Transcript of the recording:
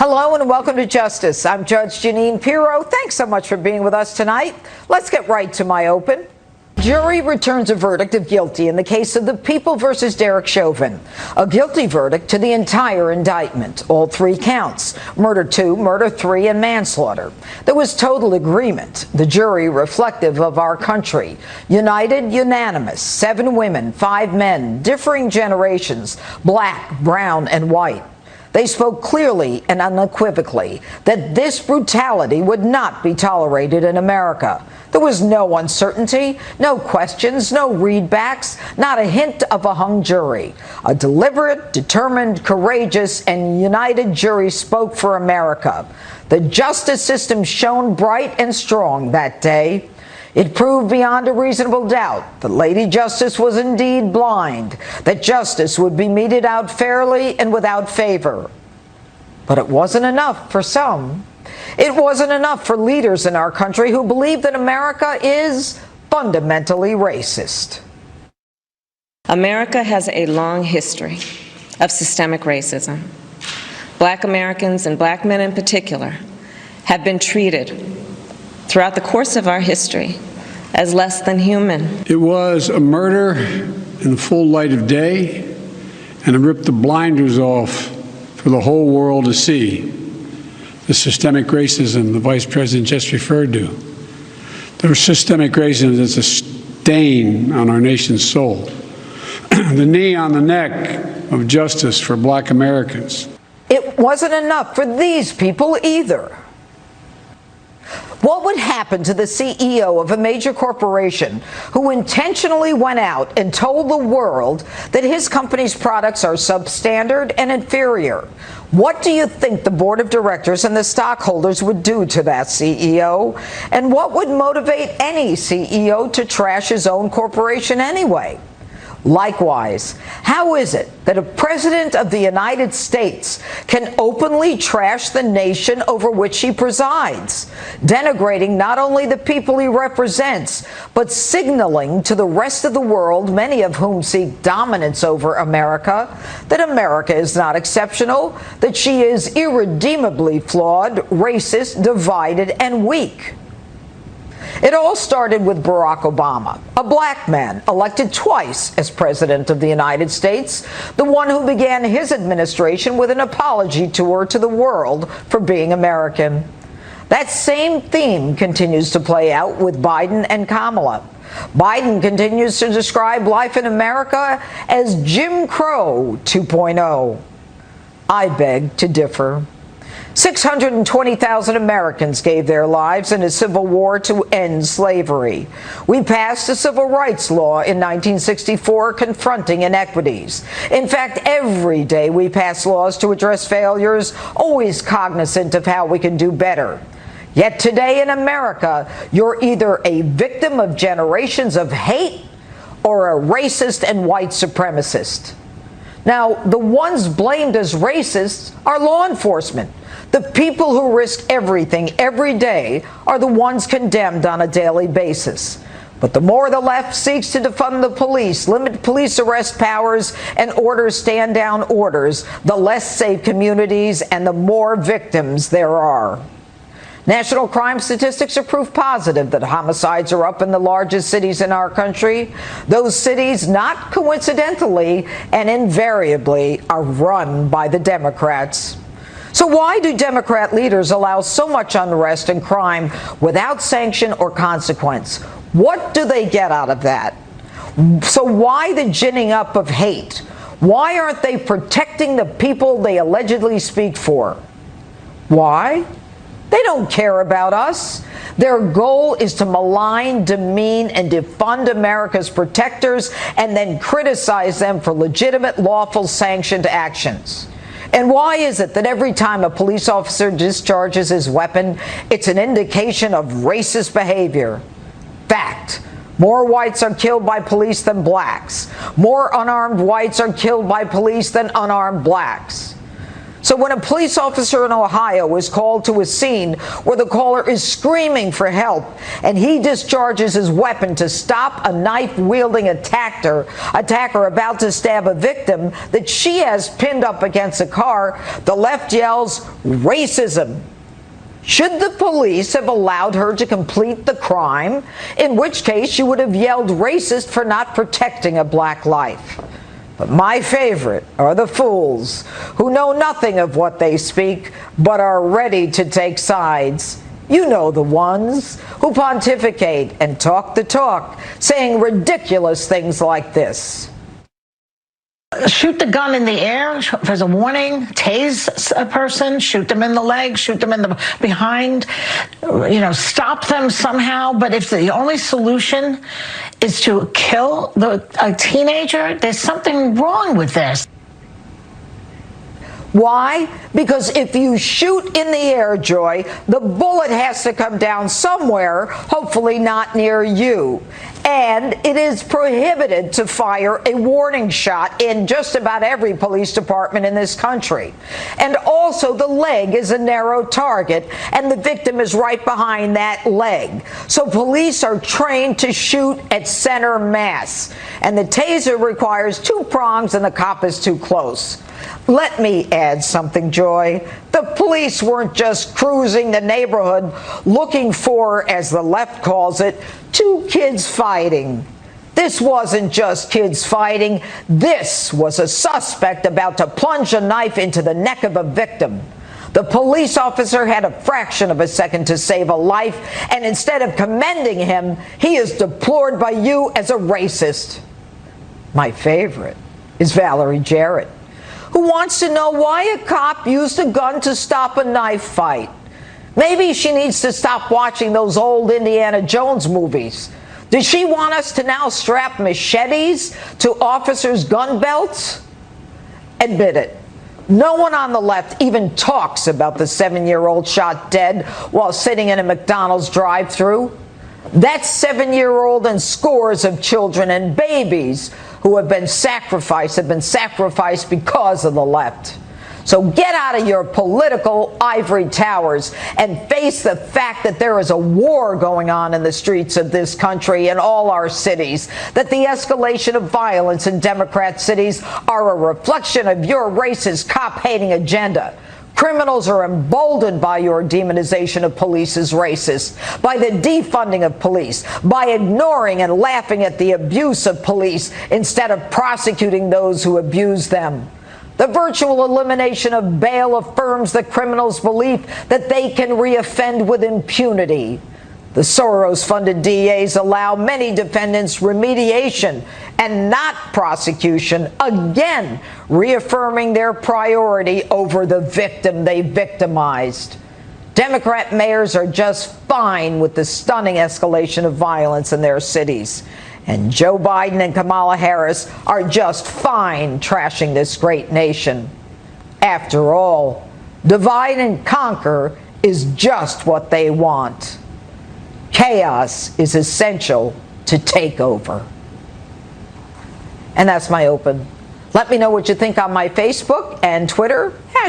Hello and welcome to Justice. I'm Judge Jeanine Pirro. Thanks so much for being with us tonight. Let's get right to my open. Jury returns a verdict of guilty in the case of the People versus Derek Chauvin. A guilty verdict to the entire indictment, all three counts: murder 2, murder 3, and manslaughter. There was total agreement. The jury, reflective of our country, united, unanimous, 7 women, 5 men, differing generations, black, brown, and white. They spoke clearly and unequivocally that this brutality would not be tolerated in America. There was no uncertainty, no questions, no readbacks, not a hint of a hung jury. A deliberate, determined, courageous, and united jury spoke for America. The justice system shone bright and strong that day. It proved beyond a reasonable doubt that Lady Justice was indeed blind, that justice would be meted out fairly and without favor. But it wasn't enough for some. It wasn't enough for leaders in our country who believe that America is fundamentally racist. America has a long history of systemic racism. Black Americans, and black men in particular, have been treated throughout the course of our history as less than human. It was a murder in the full light of day, and it ripped the blinders off for the whole world to see the systemic racism the Vice President just referred to. The systemic racism is a stain on our nation's soul. The knee on the neck of justice for black Americans. It wasn't enough for these people either. What would happen to the CEO of a major corporation who intentionally went out and told the world that his company's products are substandard and inferior? What do you think the board of directors and the stockholders would do to that CEO? And what would motivate any CEO to trash his own corporation anyway? Likewise, how is it that a president of the United States can openly trash the nation over which he presides, denigrating not only the people he represents, but signaling to the rest of the world, many of whom seek dominance over America, that America is not exceptional, that she is irredeemably flawed, racist, divided, and weak? It all started with Barack Obama, a black man elected twice as president of the United States, the one who began his administration with an apology tour to the world for being American. That same theme continues to play out with Biden and Kamala. Biden continues to describe life in America as Jim Crow 2.0. I beg to differ. 620,000 Americans gave their lives in a civil war to end slavery. We passed a civil rights law in 1964 confronting inequities. In fact, every day we pass laws to address failures, always cognizant of how we can do better. Yet today in America, you're either a victim of generations of hate or a racist and white supremacist. Now, the ones blamed as racists are law enforcement. The people who risk everything every day are the ones condemned on a daily basis. But the more the left seeks to defund the police, limit police arrest powers, and order stand-down orders, the less safe communities and the more victims there are. National crime statistics are proof positive that homicides are up in the largest cities in our country. Those cities, not coincidentally and invariably, are run by the Democrats. So why do Democrat leaders allow so much unrest and crime without sanction or consequence? What do they get out of that? So why the ginning up of hate? Why aren't they protecting the people they allegedly speak for? Why? They don't care about us. Their goal is to malign, demean, and defund America's protectors and then criticize them for legitimate, lawful, sanctioned actions. And why is it that every time a police officer discharges his weapon, it's an indication of racist behavior? Fact. More whites are killed by police than blacks. More unarmed whites are killed by police than unarmed blacks. So when a police officer in Ohio is called to a scene where the caller is screaming for help and he discharges his weapon to stop a knife-wielding attacker about to stab a victim that she has pinned up against a car, the left yells, "Racism." Should the police have allowed her to complete the crime? In which case, she would have yelled racist for not protecting a black life. But my favorite are the fools who know nothing of what they speak but are ready to take sides. You know the ones who pontificate and talk the talk, saying ridiculous things like this. Shoot the gun in the air as a warning, tase a person, shoot them in the leg, shoot them in the behind, stop them somehow. But if the only solution is to kill a teenager, there's something wrong with this. Why? Because if you shoot in the air, Joy, the bullet has to come down somewhere, hopefully not near you. And it is prohibited to fire a warning shot in just about every police department in this country. And also the leg is a narrow target, and the victim is right behind that leg. So police are trained to shoot at center mass. And the taser requires 2 prongs and the cop is too close. Let me add something, Joy. The police weren't just cruising the neighborhood looking for, as the left calls it, 2 kids fighting. This wasn't just kids fighting. This was a suspect about to plunge a knife into the neck of a victim. The police officer had a fraction of a second to save a life, and instead of commending him, he is deplored by you as a racist. My favorite is Valerie Jarrett, who wants to know why a cop used a gun to stop a knife fight. Maybe she needs to stop watching those old Indiana Jones movies. Does she want us to now strap machetes to officers' gun belts? Admit it. No one on the left even talks about the 7-year-old shot dead while sitting in a McDonald's drive-thru. That 7-year-old and scores of children and babies who have been sacrificed because of the left. So get out of your political ivory towers and face the fact that there is a war going on in the streets of this country and all our cities, that the escalation of violence in Democrat cities are a reflection of your racist, cop-hating agenda. Criminals are emboldened by your demonization of police as racist, by the defunding of police, by ignoring and laughing at the abuse of police instead of prosecuting those who abuse them. The virtual elimination of bail affirms the criminals' belief that they can reoffend with impunity. The Soros-funded DAs allow many defendants remediation and not prosecution, again reaffirming their priority over the victim they victimized. Democrat mayors are just fine with the stunning escalation of violence in their cities. And Joe Biden and Kamala Harris are just fine trashing this great nation. After all, divide and conquer is just what they want. Chaos is essential to take over. And that's my open. Let me know what you think on my Facebook and Twitter.